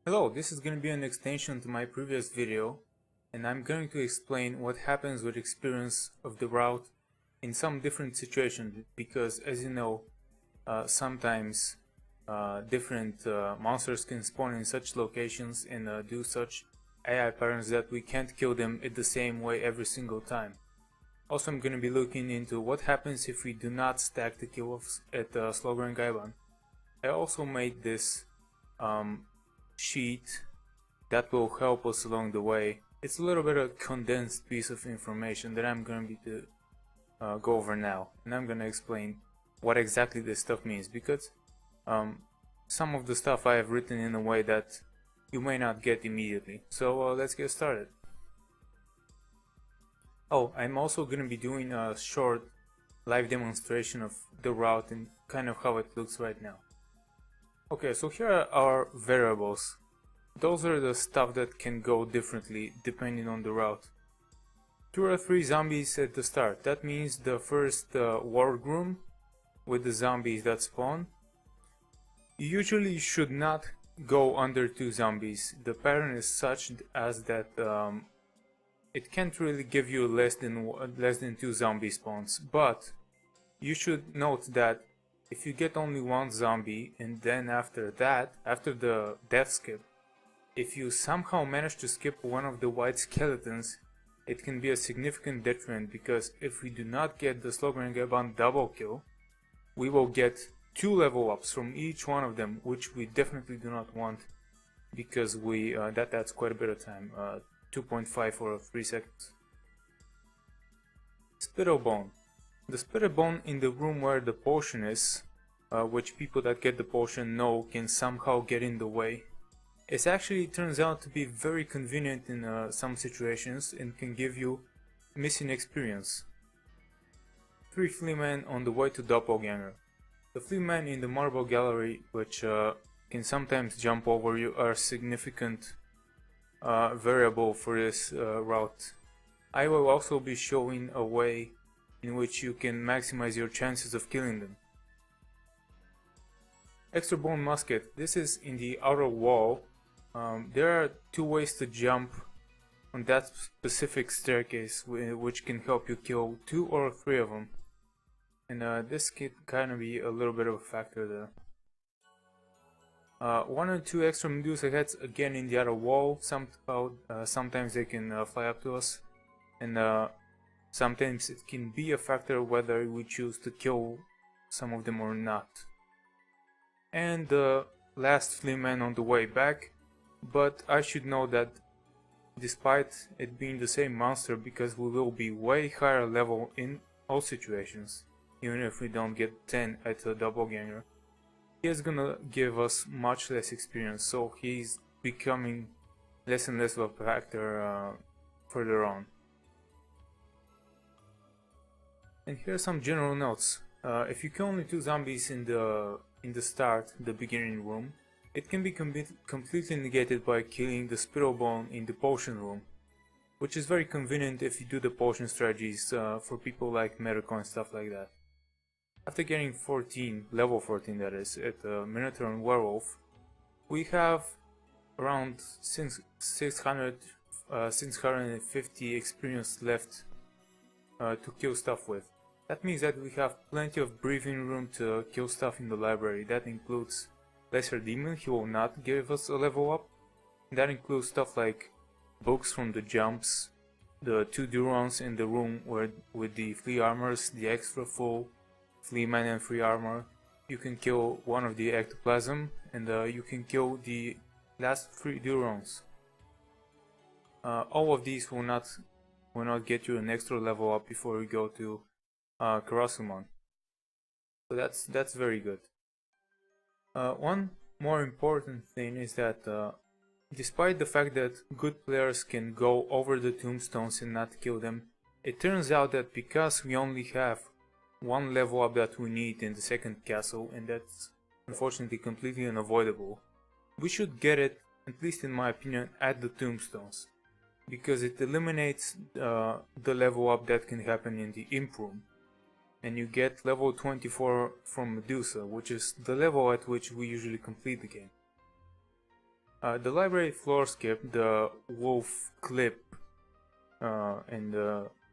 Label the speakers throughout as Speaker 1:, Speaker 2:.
Speaker 1: Hello, this is going to be an extension to my previous video, and I'm going to explain what happens with experience of the route in some different situations, because as you know, sometimes different monsters can spawn in such locations and do such AI patterns that we can't kill them in the same way every single time. Also, I'm going to be looking into what happens if we do not stack the kills at Slogger and Gaiban. I also made this sheet that will help us along the way. It's a little bit of a condensed piece of information that I'm going to be go over now, and I'm going to explain what exactly this stuff means, because some of the stuff I have written in a way that you may not get immediately. So let's get started. Oh, I'm also going to be doing a short live demonstration of the route and kind of how it looks right now. Okay, so here are our variables. Those are the stuff that can go differently depending on the route. 2 or 3 zombies at the start. That means the first ward room with the zombies that spawn. You usually should not go under 2 zombies. The pattern is such as that it can't really give you less than 2 zombie spawns, but you should note that if you get only 1 zombie and then after that, after the death skip, if you somehow manage to skip one of the white skeletons, it can be a significant detriment, because if we do not get the Slogger and Gaiban double kill, we will get 2 level ups from each one of them, which we definitely do not want, because that's quite a bit of time, 2.5 or 3 seconds. Spittle Bone. The Spittle Bone in the room where the potion is, which people that get the potion know can somehow get in the way. It actually turns out to be very convenient in some situations and can give you missing experience. 3 Fleamen on the way to Doppelganger. The Fleamen in the marble gallery, which can sometimes jump over you, are significant variable for this route. I will also be showing a way in which you can maximize your chances of killing them. Extra Bone Musket. This is in the outer wall. There are 2 ways to jump on that specific staircase, which can help you kill 2 or 3 of them. And this can kind of be a little bit of a factor there. 1 or 2 extra Medusa heads again in the other wall. Sometimes they can fly up to us, and sometimes it can be a factor whether we choose to kill some of them or not. And the last Fleaman on the way back, but I should note that despite it being the same monster, because we will be way higher level in all situations, even if we don't get 10 at a Doppelganger, he is gonna give us much less experience, so he's becoming less and less of a factor further on. And here are some general notes. If you kill only 2 zombies in the start, the beginning room, it can be completely negated by killing the Spittle Bone in the potion room, which is very convenient if you do the potion strategies for people like Medico and stuff like that. After getting 14, level 14 that is, at Minotaur and Werewolf, we have around 650 experience left to kill stuff with. That means that we have plenty of breathing room to kill stuff in the library. That includes Lesser Demon, he will not give us a level up. That includes stuff like books from the jumps, the 2 Durons in the room with the flea armors, the extra full Fleaman and free armor. You can kill one of the ectoplasm, and you can kill the last 3 Durons. All of these will not get you an extra level up before we go to Karasumon. So that's very good. One more important thing is that despite the fact that good players can go over the tombstones and not kill them, it turns out that because we only have 1 level up that we need in the second castle, and that's unfortunately completely unavoidable, we should get it, at least in my opinion, at the tombstones, because it eliminates the level up that can happen in the imp room. And you get level 24 from Medusa, which is the level at which we usually complete the game. The library floor skip, the wolf clip, and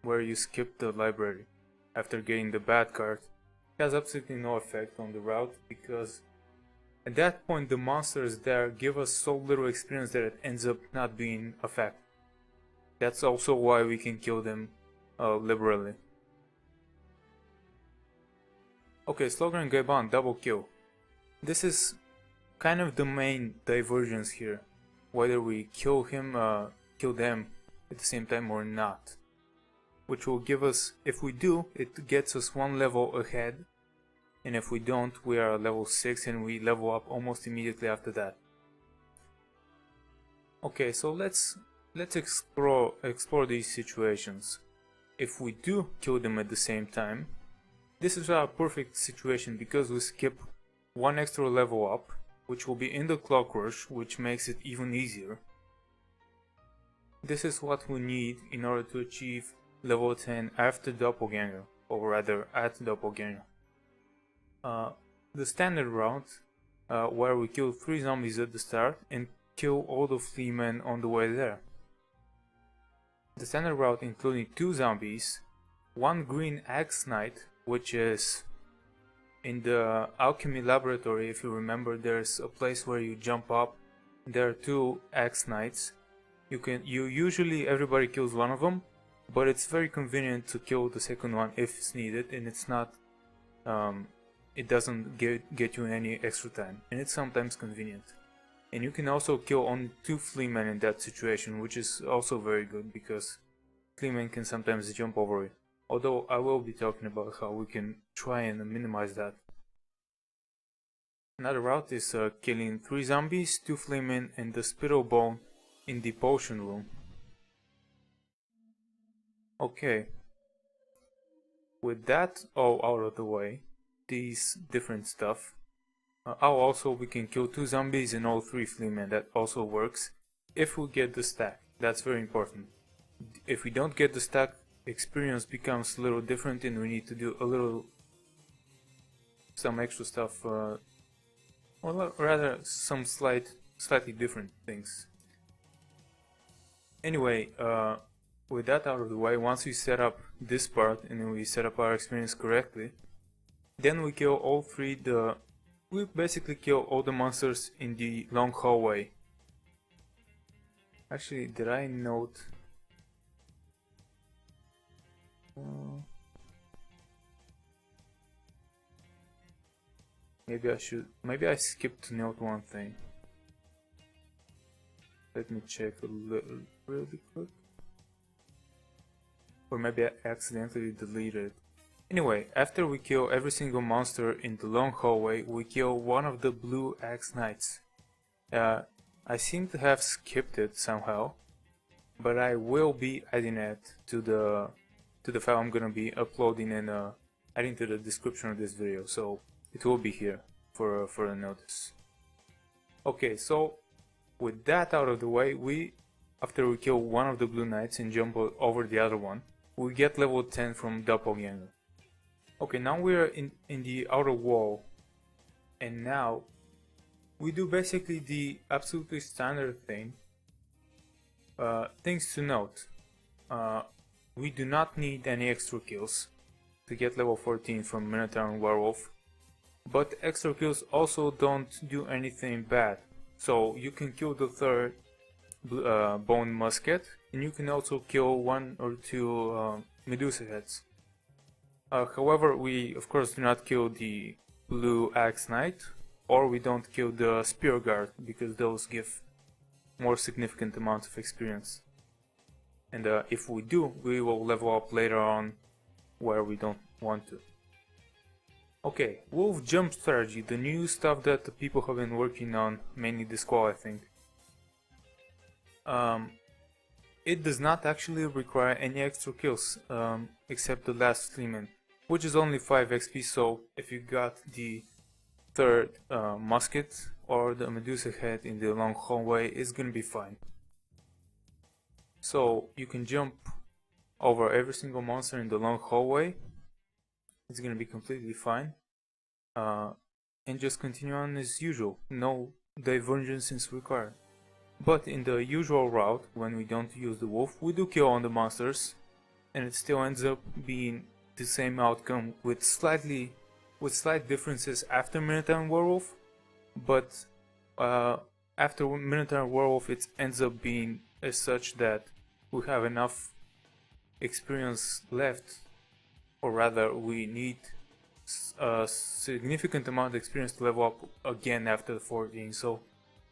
Speaker 1: where you skip the library after getting the bad card, has absolutely no effect on the route, because at that point the monsters there give us so little experience that it ends up not being a fact. That's also why we can kill them liberally. Okay, Slogger and Gaiban, double kill. This is kind of the main divergence here, whether we kill them at the same time or not. Which will give us, if we do, it gets us one level ahead, and if we don't, we are at level 6 and we level up almost immediately after that. Okay, so let's explore these situations. If we do kill them at the same time, this is our perfect situation because we skip one extra level up, which will be in the clock rush, which makes it even easier. This is what we need in order to achieve level 10 after Doppelganger, or rather at Doppelganger. The standard route, where we kill 3 zombies at the start and kill all the fleamen on the way there. The standard route including 2 zombies, 1 green axe knight, which is in the alchemy laboratory. If you remember, there's a place where you jump up, there are 2 axe knights. Usually everybody kills one of them, but it's very convenient to kill the second one if it's needed, and it's not it doesn't get you any extra time, and it's sometimes convenient. And you can also kill only 2 fleamen in that situation, which is also very good because fleamen can sometimes jump over it. Although I will be talking about how we can try and minimize that. Another route is killing 3 zombies, 2 fleamen, and the spittle bone in the potion room. Okay, with that all out of the way, these different stuff. Also we can kill 2 zombies and all 3 fleamen. That also works if we get the stack. That's very important. If we don't get the stack, experience becomes a little different and we need to do some extra stuff, or rather some slightly different things. Anyway, with that out of the way, once we set up this part and we set up our experience correctly, then we kill all 3 we basically kill all the monsters in the long hallway. Actually, did I note? Maybe I skipped to note one thing. Let me check a little really quick. Or maybe I accidentally deleted it. Anyway, after we kill every single monster in the long hallway, we kill one of the blue axe knights. I seem to have skipped it somehow, but I will be adding it to the file I'm gonna be uploading and adding to the description of this video, so it will be here for a notice. Okay, so with that out of the way, after we kill one of the blue knights and jump over the other one, we get level 10 from Doppelganger. Okay, now we are in the outer wall, and now we do basically the absolutely standard thing. Things to note: we do not need any extra kills to get level 14 from Minotaur and Werewolf, but extra kills also don't do anything bad. So you can kill the 3rd bone musket, and you can also kill 1 or 2 Medusa heads. However, we of course do not kill the blue axe knight, or we don't kill the spear guard, because those give more significant amounts of experience. And if we do, we will level up later on where we don't want to. Okay, wolf jump strategy, the new stuff that the people have been working on, mainly this squall I think. It does not actually require any extra kills, except the last fleaman, which is only 5 XP, so if you got the 3rd musket or the Medusa head in the long hallway, it's gonna be fine. So you can jump over every single monster in the long hallway, it's gonna be completely fine, and just continue on as usual, no divergence is required. But in the usual route, when we don't use the wolf, we do kill on the monsters, and it still ends up being the same outcome with slight differences after Minotaur and Werewolf. But after Minotaur and Werewolf, it ends up being as such that we have enough experience left, or rather we need a significant amount of experience to level up again after 14, so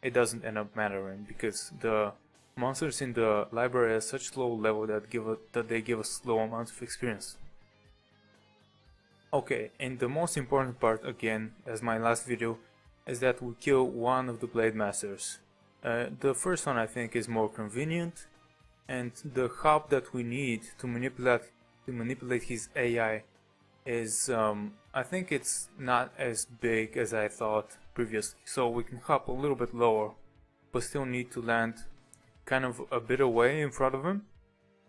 Speaker 1: it doesn't end up mattering because the monsters in the library are such low level that they give us low amounts of experience. Okay, and the most important part, again, as my last video, is that we kill one of the Blade Masters. The first one I think is more convenient, and the hub that we need to manipulate his AI is, I think it's not as big as I thought previously, so we can hop a little bit lower, but still need to land kind of a bit away in front of him,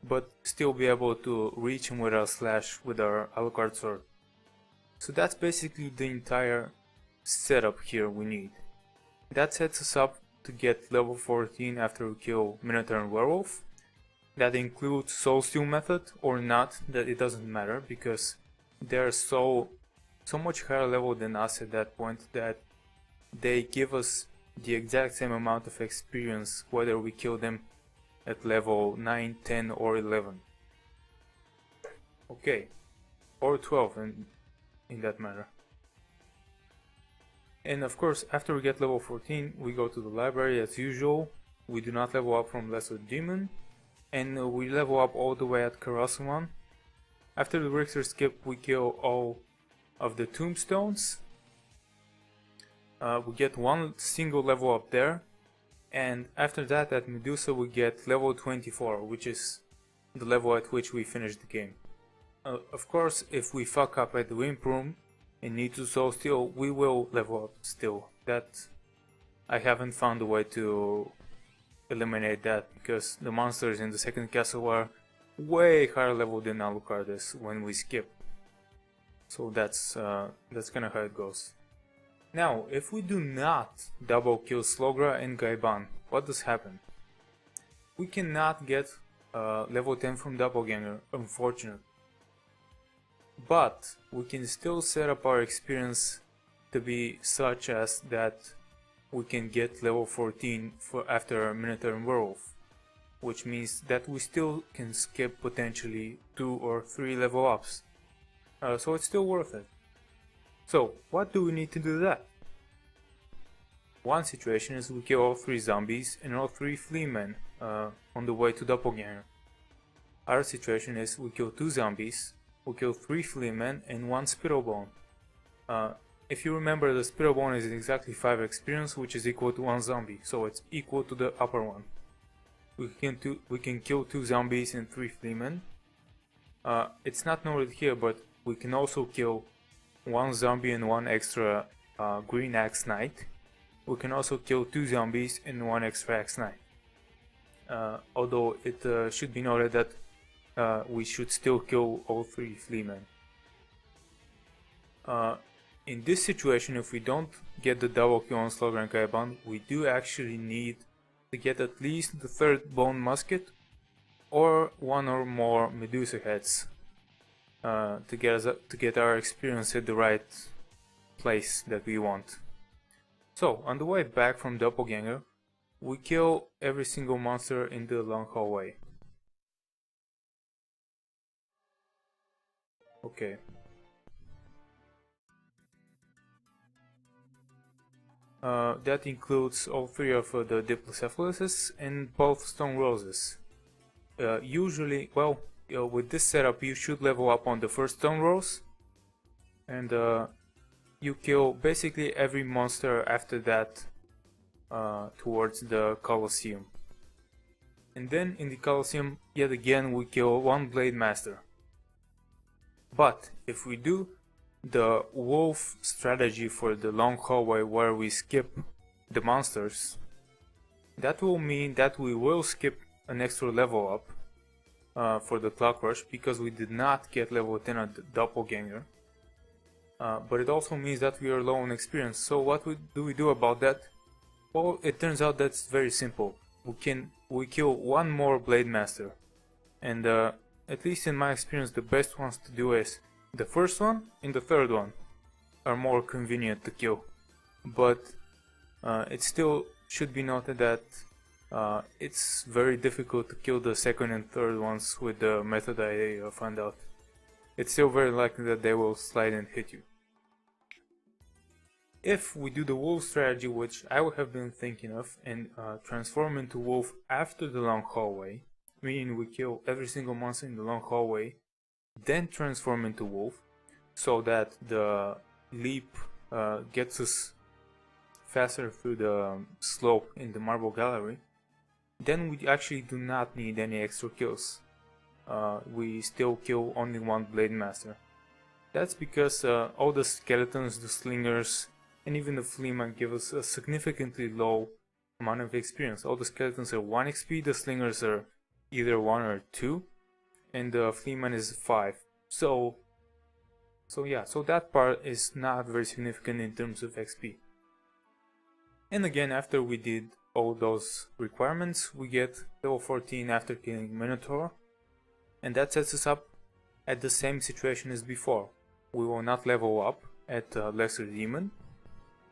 Speaker 1: but still be able to reach him with our slash with our Alucard sword. So that's basically the entire setup here we need. That sets us up to get level 14 after we kill Minotaur and Werewolf. That includes Soul Steal method or not, that it doesn't matter because they're so much higher level than us at that point that they give us the exact same amount of experience whether we kill them at level 9, 10 or 11. Okay, or 12 in that matter. And of course, after we get level 14, we go to the library as usual. We do not level up from Lesser Demon, and we level up all the way at Karasuman. After the Richter skip, we kill all of the tombstones. We get one single level up there, and after that at Medusa we get level 24, which is the level at which we finish the game. Of course, if we fuck up at the Wimp Room and need to Soul Steal, we will level up still. That I haven't found a way to eliminate that because the monsters in the second castle are way higher level than Alucard is when we skip. So that's kinda how it goes. Now, if we do not double kill Slogra and Gaiban, what does happen? We cannot get level 10 from Doppelganger, unfortunately. But we can still set up our experience to be such as that we can get level 14 for after Minotaur and Werewolf, which means that we still can skip potentially 2 or 3 level ups. So it's still worth it. So what do we need to do that? One situation is we kill all 3 zombies and all 3 fleamen on the way to Doppelganger. Our situation is we kill 2 zombies, we kill 3 fleamen and 1 spittlebone. If you remember, the spittlebone is exactly 5 experience, which is equal to 1 zombie, so it's equal to the upper one. We can kill 2 zombies and 3 fleamen. It's not noted here, but we can also kill 1 zombie and 1 extra green axe knight. We can also kill 2 zombies and 1 extra axe knight. Although it should be noted that we should still kill all 3 fleamen. In this situation, if we don't get the double kill on Slogra and Gaiban, we do actually need to get at least the 3rd bone musket or 1 or more Medusa heads to get our experience at the right place that we want. So on the way back from Doppelganger, we kill every single monster in the long hallway. Okay. That includes all 3 of the Diplocephalosis and both Stone Roses. Usually, well, with this setup you should level up on the first Stone Rose, and you kill basically every monster after that towards the Colosseum. And then in the Colosseum, yet again, we kill 1 Blade Master. But if we do the wolf strategy for the long hallway where we skip the monsters, that will mean that we will skip an extra level up for the Clock Rush because we did not get level 10 at the Doppelganger. But it also means that we are low on experience. So what do we do about that? Well, it turns out that's very simple. we kill one more Blade Master, and at least in my experience, the best ones to do is the first one and the third one are more convenient to kill, but it still should be noted that it's very difficult to kill the second and third ones with the method I found out. It's still very likely that they will slide and hit you. If we do the wolf strategy, which I would have been thinking of, and transform into wolf after the long hallway, meaning we kill every single monster in the long hallway, then transform into wolf, so that the leap gets us faster through the slope in the marble gallery, then we actually do not need any extra kills. We still kill only one Blade Master. That's because all the skeletons, the slingers, and even the Fleaman give us a significantly low amount of experience. All the skeletons are 1 XP, the slingers are either 1 or 2, and the Fleaman is 5. So that part is not very significant in terms of XP. And again, after we did all those requirements, we get level 14 after killing Minotaur, and that sets us up at the same situation as before. We will not level up at Lesser Demon.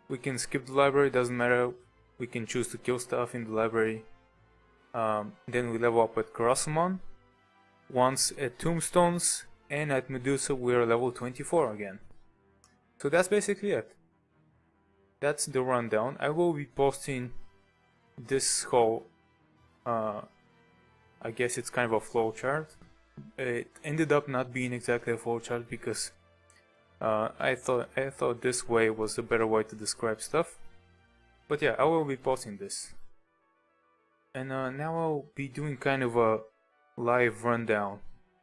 Speaker 1: We can skip the library, doesn't matter. We can choose to kill stuff in the library. Then we level up at Karasamon, once at Tombstones, and at Medusa we are level 24 again. So that's basically it. That's the rundown. I will be posting this whole, I guess it's kind of a flowchart. It ended up not being exactly a flowchart because I thought this way was a better way to describe stuff. But yeah, I will be posting this. And now I'll be doing kind of a live rundown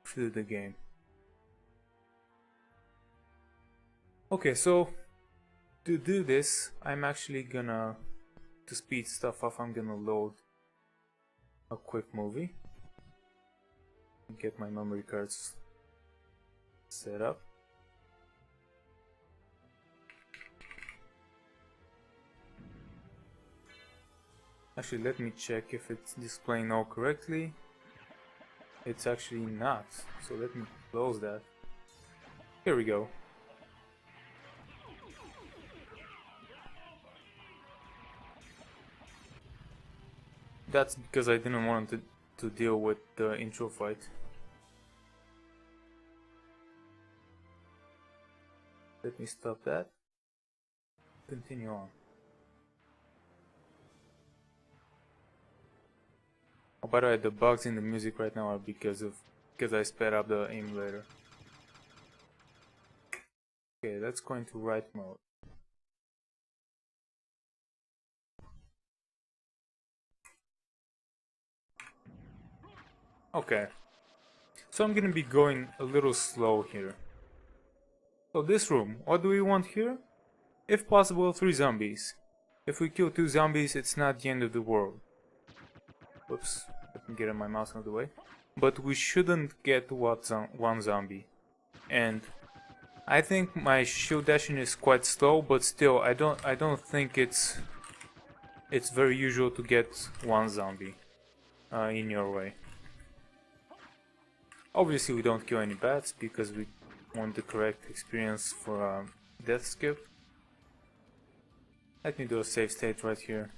Speaker 1: through the game. Okay, so to do this, I'm actually gonna, to speed stuff up, I'm gonna load a quick movie. Get my memory cards set up. Actually, let me check if it's displaying all correctly. It's actually not, so let me close that. Here we go. That's because I didn't want to deal with the intro fight. Let me stop that. Continue on. Oh, by the way, the bugs in the music right now are because I sped up the emulator. Okay, let's go into write mode. Okay, so I'm gonna be going a little slow here. So this room, what do we want here? If possible, 3 zombies. If we kill 2 zombies, it's not the end of the world. Whoops, let me get my mouse out of the way. But we shouldn't get one zombie. And I think my shield dashing is quite slow, but still, I don't think it's very usual to get one zombie in your way. Obviously, we don't kill any bats because we want the correct experience for death skip. Let me do a save state right here.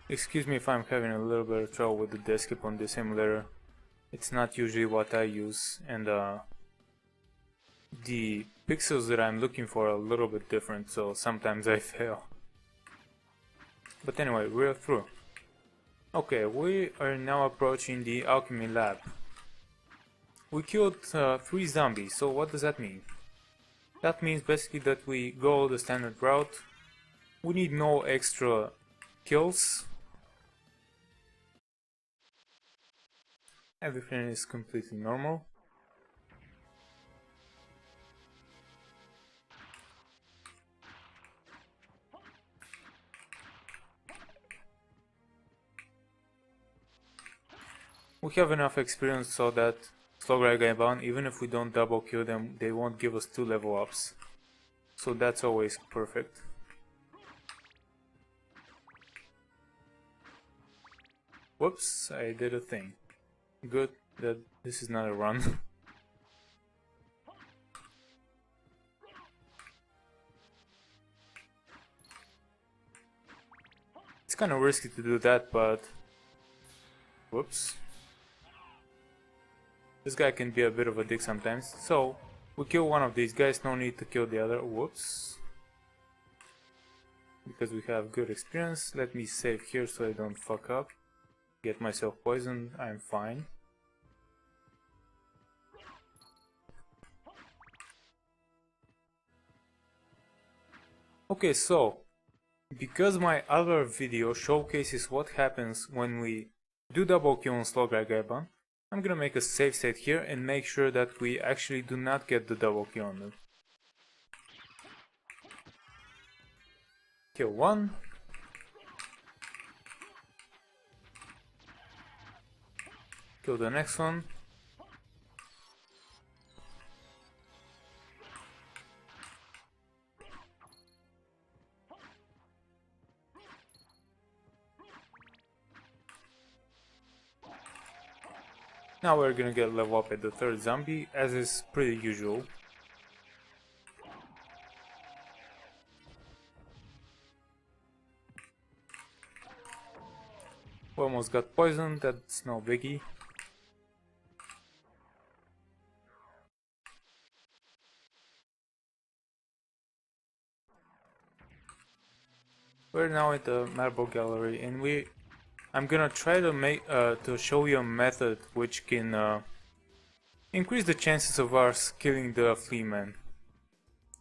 Speaker 1: Excuse me if I'm having a little bit of trouble with the death skip on this emulator. It's not usually what I use, and the pixels that I'm looking for are a little bit different, so sometimes I fail. But anyway, we're through. Okay, we are now approaching the alchemy lab. We killed 3 zombies, so what does that mean? That means basically that we go the standard route. We need no extra kills. Everything is completely normal. we have enough experience so that Slograi Gaiban, even if we don't double kill them, they won't give us 2 level ups. So that's always perfect. Whoops, I did a thing. Good that this is not a run. It's kind of risky to do that, but... Whoops. This guy can be a bit of a dick sometimes. So, we kill one of these guys, no need to kill the other. Whoops. Because we have good experience. Let me save here so I don't fuck up. Get myself poisoned, I'm fine. Okay, so because my other video showcases what happens when we do double kill on Slograi Gaiban, I'm gonna make a save state here and make sure that we actually do not get the double kill on them. Kill one. Kill the next one. Now we're gonna get level up at the 3rd zombie, as is pretty usual. We almost got poisoned, that's no biggie. We're now at the marble gallery, and I'm gonna try to show you a method which can increase the chances of us killing the flea man.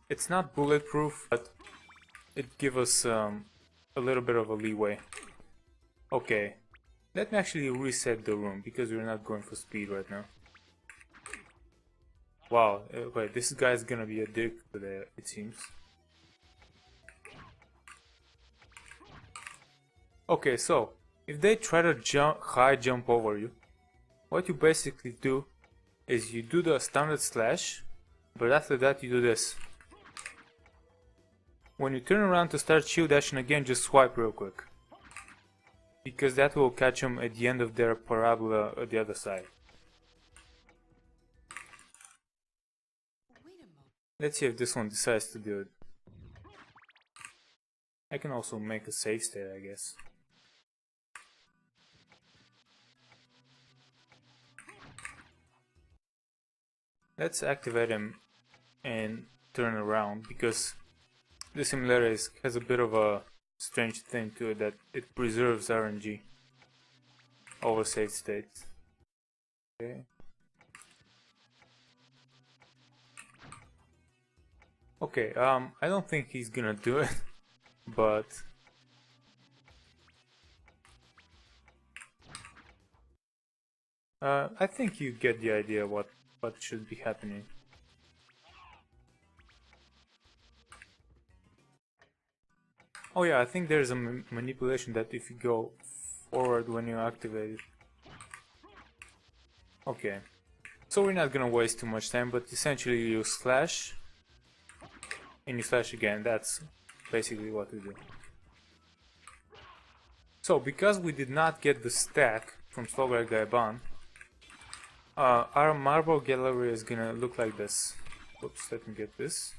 Speaker 1: It's not bulletproof, but it gives us a little bit of a leeway. Okay, let me actually reset the room because we're not going for speed right now. Wow, wait, this guy's gonna be a dick today, it seems. Okay, so if they try to high jump over you, what you basically do is you do the standard slash, but after that you do this. When you turn around to start shield dashing again, just swipe real quick, because that will catch them at the end of their parabola at the other side. Let's see if this one decides to do it. I can also make a save state, I guess. Let's activate him and turn around, because the simulator has a bit of a strange thing to it, that it preserves RNG over save states. Okay. Okay, I don't think he's gonna do it, but I think you get the idea what should be happening. Oh yeah, I think there's a manipulation that if you go forward when you activate it. Okay, so we're not gonna waste too much time, but essentially you slash and you slash again. That's basically what we do. So because we did not get the stack from Slograi Gaiban, our marble gallery is gonna look like this. Oops, let me get this.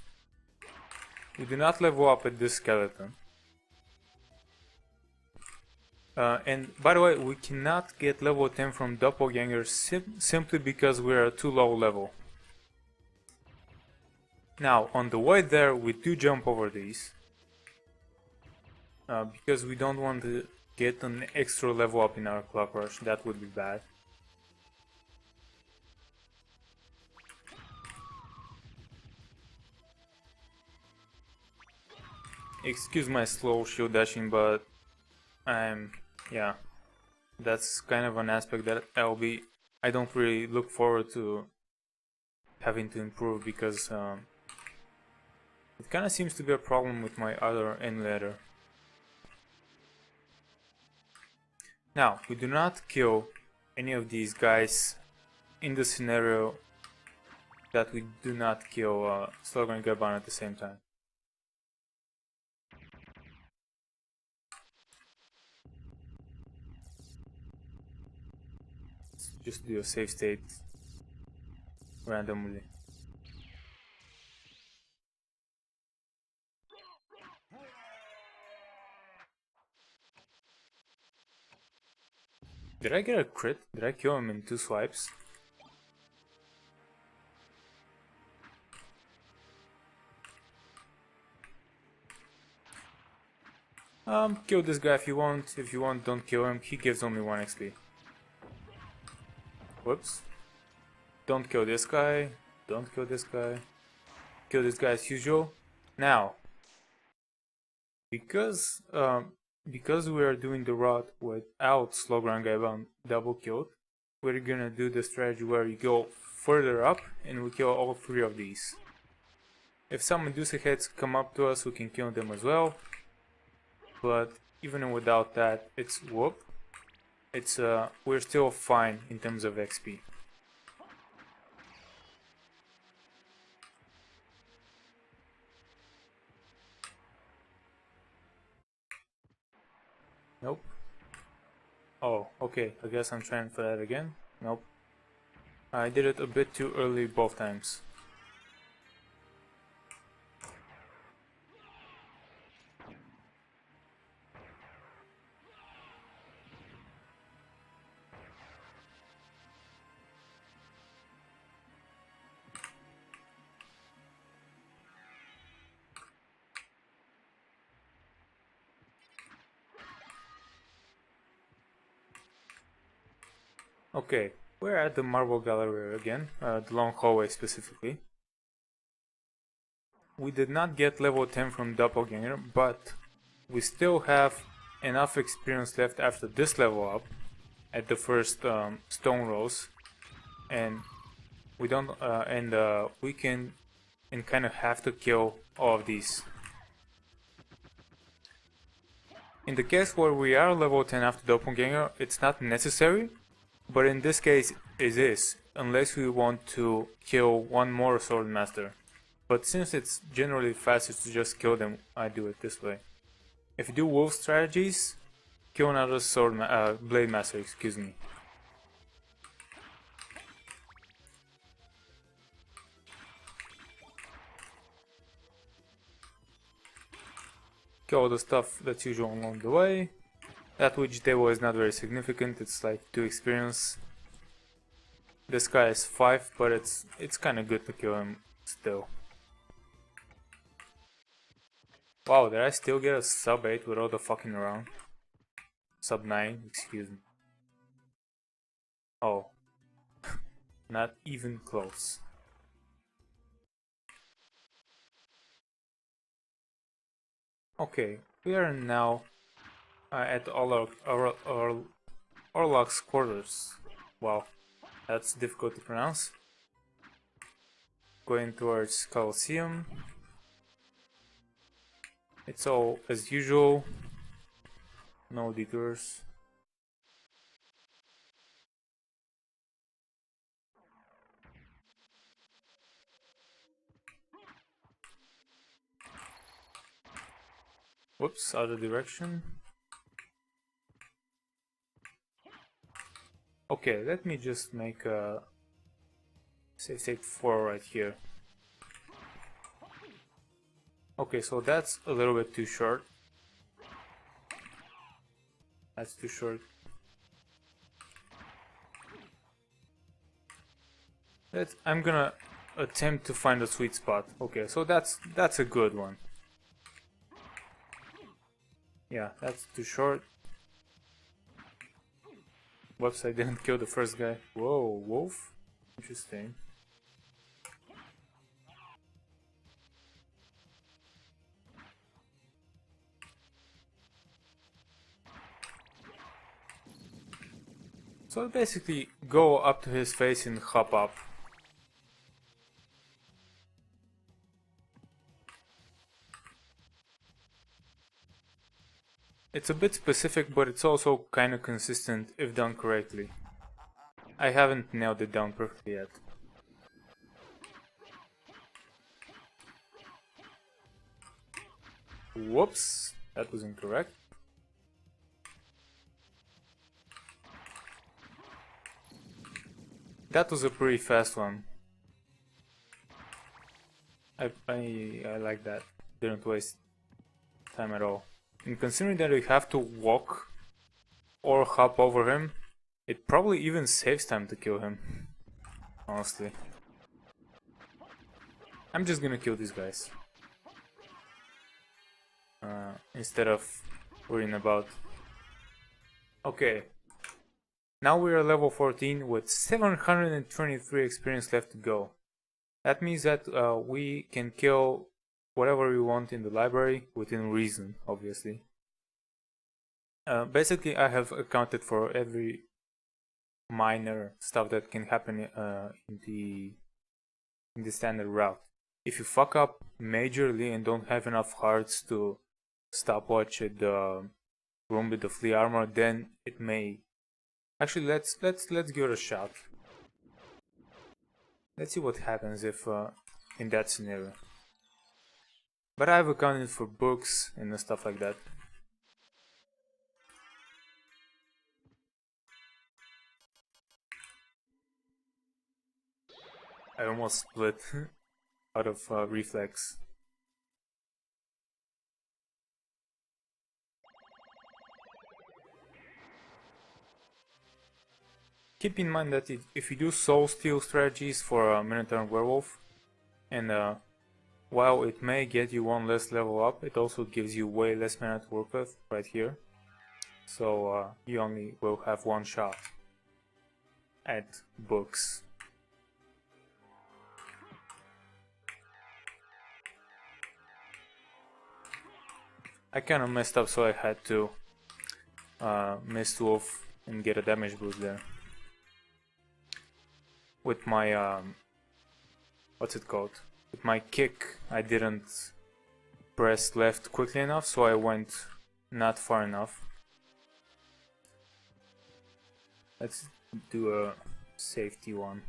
Speaker 1: We do not level up at this skeleton. And by the way, we cannot get level 10 from doppelgangers simply because we are too low level. Now, on the way there, we do jump over these. Because we don't want to get an extra level up in our clock rush, that would be bad. Excuse my slow shield dashing, but yeah, that's kind of an aspect that I don't really look forward to having to improve, because it kind of seems to be a problem with my other emulator. Now, we do not kill any of these guys in the scenario that we do not kill Slogan and Gaban at the same time. Let's just do a save state randomly. Did I get a crit? Did I kill him in 2 swipes? Kill this guy if you want. If you want, don't kill him. He gives only 1 XP. Whoops. Don't kill this guy. Don't kill this guy. Kill this guy as usual. Now, because we are doing the route without Slogan and Gaban double killed, we're gonna do the strategy where you go further up and we kill all 3 of these. If some Medusa heads come up to us, we can kill them as well. But even without that, it's whoop. It's we're still fine in terms of XP. Nope. Oh, okay. I guess I'm trying for that again. Nope. I did it a bit too early both times. Okay, we're at the Marble Gallery again, the long hallway specifically. We did not get level 10 from Doppelganger, but we still have enough experience left after this level up at the first stone rolls, and we don't we can and kind of have to kill all of these. In the case where we are level 10 after Doppelganger, it's not necessary, but in this case it is, unless we want to kill one more Sword Master. But since it's generally faster to just kill them, I do it this way. If you do wolf strategies, kill another Blade Master, excuse me. Kill all the stuff that's usual along the way. That Ouija table is not very significant, it's like 2 experience. This guy is 5, but it's kinda good to kill him still. Wow, did I still get a sub 8 with all the fucking around? Sub 9, excuse me. Oh. Not even close. Okay, we are now at Orlok's quarters. Wow, that's difficult to pronounce. Going towards Colosseum. It's all as usual. No detours. Whoops, other direction. Okay, let me just make a save state 4 right here. Okay, so that's a little bit too short. That's too short. I'm gonna attempt to find a sweet spot. Okay, so that's a good one. Yeah, that's too short. Whoops, I didn't kill the first guy. Whoa, wolf? Interesting. So basically, go up to his face and hop up. It's a bit specific, but it's also kinda consistent if done correctly. I haven't nailed it down perfectly yet. Whoops, that was incorrect. That was a pretty fast one. I like that. Didn't waste time at all. And considering that you have to walk or hop over him, it probably even saves time to kill him. Honestly. I'm just gonna kill these guys. Instead of worrying about... Okay. Now we are level 14 with 723 experience left to go. That means that we can kill whatever we want in the library within reason, obviously. Basically, I have accounted for every minor stuff that can happen in the standard route. If you fuck up majorly and don't have enough hearts to stopwatch at the room with the flea armor, then it may. Actually, let's give it a shot. Let's see what happens if in that scenario. But I've accounted for books and stuff like that. I almost split out of reflex. Keep in mind that if you do soul steal strategies for a Minotaur and Werewolf, and while it may get you one less level up, it also gives you way less mana to work with right here. So you only will have one shot at books. I kinda messed up, so I had to Mist Wolf and get a damage boost there. With my what's it called? With my kick, I didn't press left quickly enough, so I went not far enough. Let's do a safety one.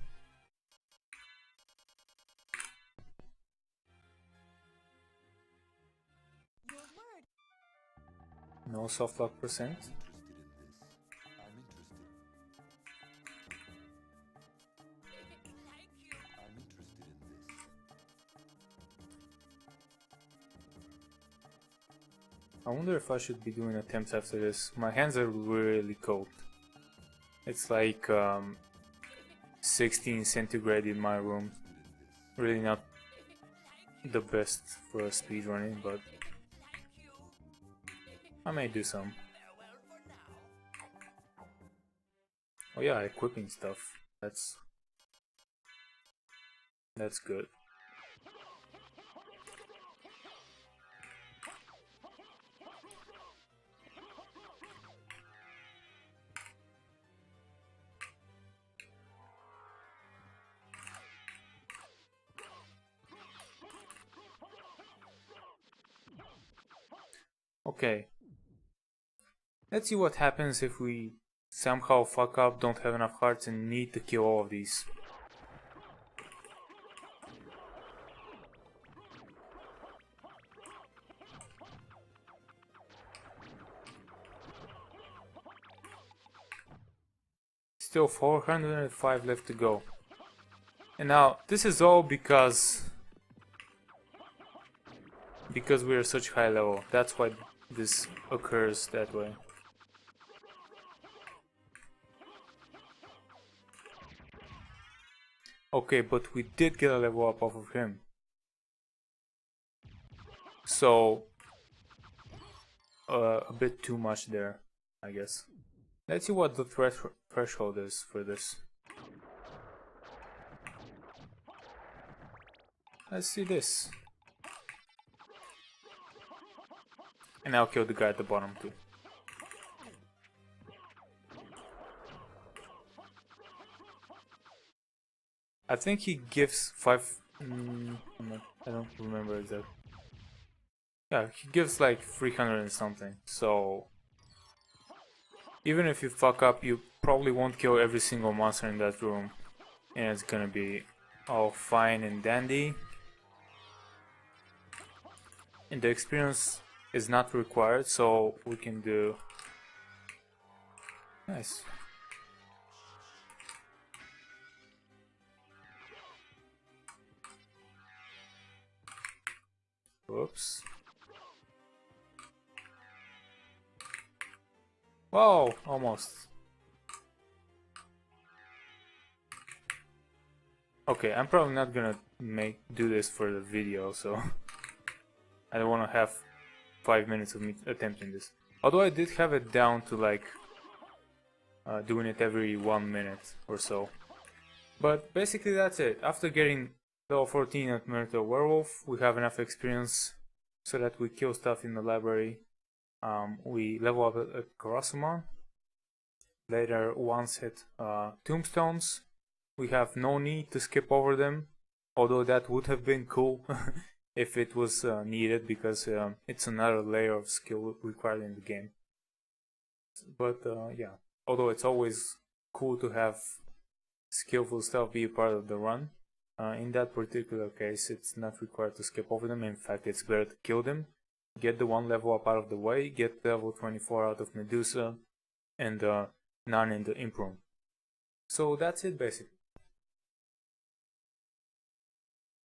Speaker 1: No soft lock percent. I wonder if I should be doing attempts after this. My hands are really cold. It's like 16 centigrade in my room. Really not the best for a speedrunning, but I may do some. Oh yeah, equipping stuff. That's good. Okay. Let's see what happens if we somehow fuck up, don't have enough hearts, and need to kill all of these. Still 405 left to go. And now, this is all because we are such high level. That's why this occurs that way. Okay, but we did get a level up off of him. So, a bit too much there, I guess. Let's see what the threshold is for this. Let's see this. And I'll kill the guy at the bottom too. I think he gives 5... I don't remember exactly. Yeah, he gives like 300 and something, so... even if you fuck up, you probably won't kill every single monster in that room, and it's gonna be all fine and dandy. And the experience is not required, so we can do... Nice. Whoops. Whoa, almost. Okay, I'm probably not gonna do this for the video, so I don't want to have 5 minutes of me attempting this. Although I did have it down to like doing it every 1 minute or so. But basically that's it. After getting level 14 at Murder Werewolf, we have enough experience so that we kill stuff in the library. We level up at Karasuman. Later once hit Tombstones. We have no need to skip over them, although that would have been cool if it was needed, because it's another layer of skill required in the game. But yeah, although it's always cool to have skillful stuff be a part of the run, in that particular case it's not required to skip over them. In fact, it's better to kill them, get the one level up out of the way, get level 24 out of Medusa, and none in the imp room. So that's it basically.